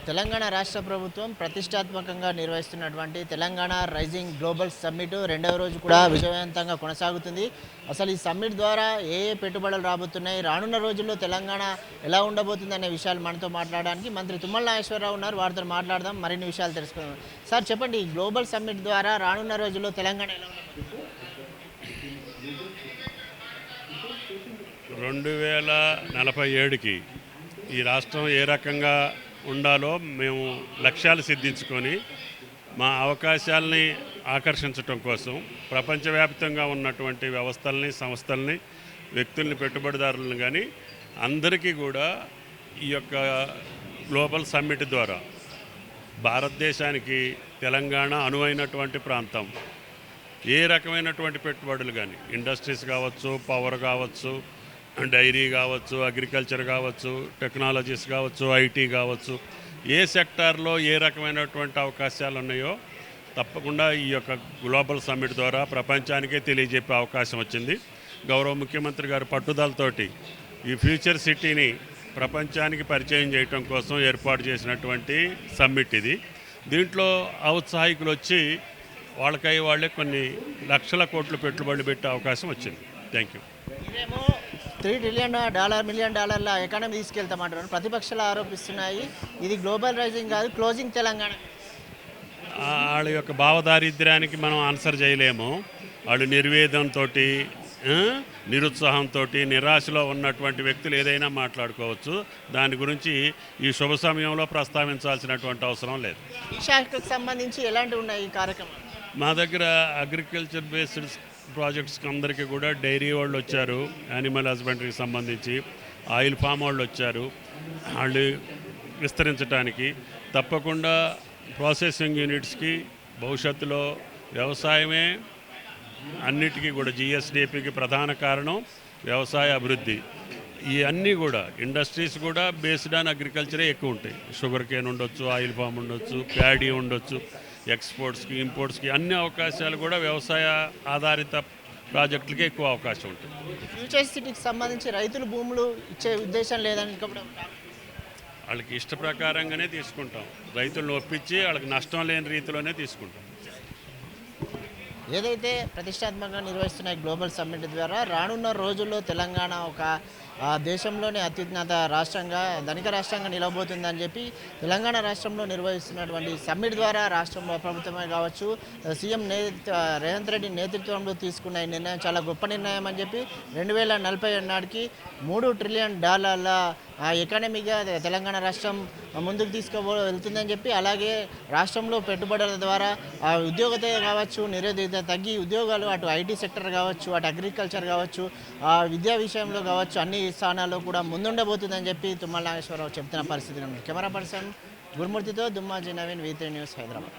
తెలంగాణ రాష్ట్ర ప్రభుత్వం ప్రతిష్టాత్మకంగా నిర్వహిస్తున్నటువంటి తెలంగాణ రైజింగ్ గ్లోబల్ సమ్మిట్ రెండవ రోజు కూడా విజయవంతంగా కొనసాగుతుంది. అసలు ఈ సమ్మిట్ ద్వారా ఏ పెట్టుబడులు రాబోతున్నాయి, రానున్న రోజుల్లో తెలంగాణ ఎలా ఉండబోతుంది అనే విషయాలు మనతో మాట్లాడడానికి మంత్రి తుమ్మల నాగేశ్వరరావు ఉన్నారు. వారితో మాట్లాడదాం, మరిన్ని విషయాలు తెలుసుకుందాం. సార్ చెప్పండి, ఈ గ్లోబల్ సమ్మిట్ ద్వారా రానున్న రోజుల్లో తెలంగాణ ఎలా ఉండబోతుంది? 2047కి ఈ రాష్ట్రం ఏ రకంగా ఉండాలో మేము లక్ష్యాలు సిద్ధించుకొని మా అవకాశాలని ఆకర్షించటం కోసం ప్రపంచవ్యాప్తంగా ఉన్నటువంటి వ్యవస్థల్ని, సంస్థల్ని, వ్యక్తుల్ని, పెట్టుబడిదారులను కానీ అందరికీ కూడా ఈ యొక్క గ్లోబల్ సమ్మిట్ ద్వారా భారతదేశానికి తెలంగాణ అనువైనటువంటి ప్రాంతం, ఏ రకమైనటువంటి పెట్టుబడులు కానీ ఇండస్ట్రీస్ కావచ్చు, పవర్ కావచ్చు, డైరీ కావచ్చు, అగ్రికల్చర్ కావచ్చు, టెక్నాలజీస్ కావచ్చు, ఐటీ కావచ్చు, ఏ సెక్టార్లో ఏ రకమైనటువంటి అవకాశాలు ఉన్నాయో తప్పకుండా ఈ యొక్క గ్లోబల్ సమ్మిట్ ద్వారా ప్రపంచానికే తెలియజెప్పే అవకాశం వచ్చింది. గౌరవ ముఖ్యమంత్రి గారి పట్టుదలతోటి ఈ ఫ్యూచర్ సిటీని ప్రపంచానికి పరిచయం చేయటం కోసం ఏర్పాటు చేసినటువంటి సమ్మిట్ ఇది. దీంట్లో ఔత్సాహికులు వచ్చి వాళ్ళే కొన్ని లక్షల కోట్లు పెట్టుబడులు పెట్టే అవకాశం వచ్చింది. Thank you. $3 మిలియన్ ఎకానమీ తీసుకెళ్తామంటారు, ప్రతిపక్షాలు ఆరోపిస్తున్నాయి. ఇది గ్లోబల్ రైజింగ్ కాదు, క్లోజింగ్ తెలంగాణ. వాళ్ళ యొక్క భావదారిద్ర్యానికి మనం ఆన్సర్ చేయలేము. వాళ్ళు నిర్వేదంతో, నిరుత్సాహంతో, నిరాశలో ఉన్నటువంటి వ్యక్తులు ఏదైనా మాట్లాడుకోవచ్చు. దాని గురించి ఈ శుభ సమయంలో ప్రస్తావించాల్సినటువంటి అవసరం లేదు. ఈ శాఖకు సంబంధించి ఎలాంటివి ఉన్నాయి ఈ కార్యక్రమం? మా దగ్గర అగ్రికల్చర్ బేస్డ్ ప్రాజెక్ట్స్కి అందరికీ కూడా డైరీ వాళ్ళు వచ్చారు, యానిమల్ హస్బెండరీకి సంబంధించి ఆయిల్ ఫామ్ వాళ్ళు వచ్చారు. వాళ్ళు విస్తరించడానికి తప్పకుండా ప్రాసెసింగ్ యూనిట్స్కి భవిష్యత్తులో వ్యవసాయమే అన్నిటికీ కూడా జిఎస్డిపికి ప్రధాన కారణం వ్యవసాయ అభివృద్ధి. ఈ అన్నీ కూడా ఇండస్ట్రీస్ కూడా బేస్డ్ ఆన్ అగ్రికల్చరే ఎక్కువ ఉంటాయి. షుగర్ కేన్ ఉండొచ్చు, ఆయిల్ ఫామ్ ఉండొచ్చు, ప్యాడీ ఉండొచ్చు. ఎక్స్పోర్ట్స్కి, ఇంపోర్ట్స్కి అన్ని అవకాశాలు కూడా వ్యవసాయ ఆధారిత ప్రాజెక్టులకి ఎక్కువ అవకాశం ఉంటుంది. ఫ్యూచర్ సిటీకి సంబంధించి రైతులు భూములు ఇచ్చే ఉద్దేశం లేదని వాళ్ళకి ఇష్ట ప్రకారంగానే తీసుకుంటాం. రైతులను ఒప్పించి వాళ్ళకి నష్టం లేని రీతిలోనే తీసుకుంటాం. ఏదైతే ప్రతిష్టాత్మకంగా నిర్వహిస్తున్న గ్లోబల్ సమ్మిట్ ద్వారా రానున్న రోజుల్లో తెలంగాణ ఒక దేశంలోనే అత్యున్నత రాష్ట్రంగా, ధనిక రాష్ట్రంగా నిలవబోతుందని చెప్పి తెలంగాణ రాష్ట్రంలో నిర్వహిస్తున్నటువంటి సమ్మిట్ ద్వారా రాష్ట్రంలో ప్రభుత్వమే కావచ్చు, సీఎం రేవంత్ రెడ్డి నేతృత్వంలో తీసుకున్న ఈ నిర్ణయం చాలా గొప్ప నిర్ణయం అని చెప్పి 2047 నాటికి $3 ట్రిలియన్ ఎకానమీగా తెలంగాణ రాష్ట్రం ముందుకు వెళ్తుందని చెప్పి, అలాగే రాష్ట్రంలో పెట్టుబడుల ద్వారా ఉద్యోగత కావచ్చు, నిరుద్యోగత తగ్గి ఉద్యోగాలు అటు ఐటీ సెక్టర్ కావచ్చు, అటు అగ్రికల్చర్ కావచ్చు, విద్యా విషయంలో కావచ్చు, అన్ని స్థానాల్లో కూడా ముందుండబోతుందని చెప్పి తుమ్మల నాగేశ్వరరావు చెప్తున్న పరిస్థితి. కెమెరా పర్సన్ గురుమూర్తితో దుమ్మాజీ నవీన్, V3 న్యూస్, హైదరాబాద్.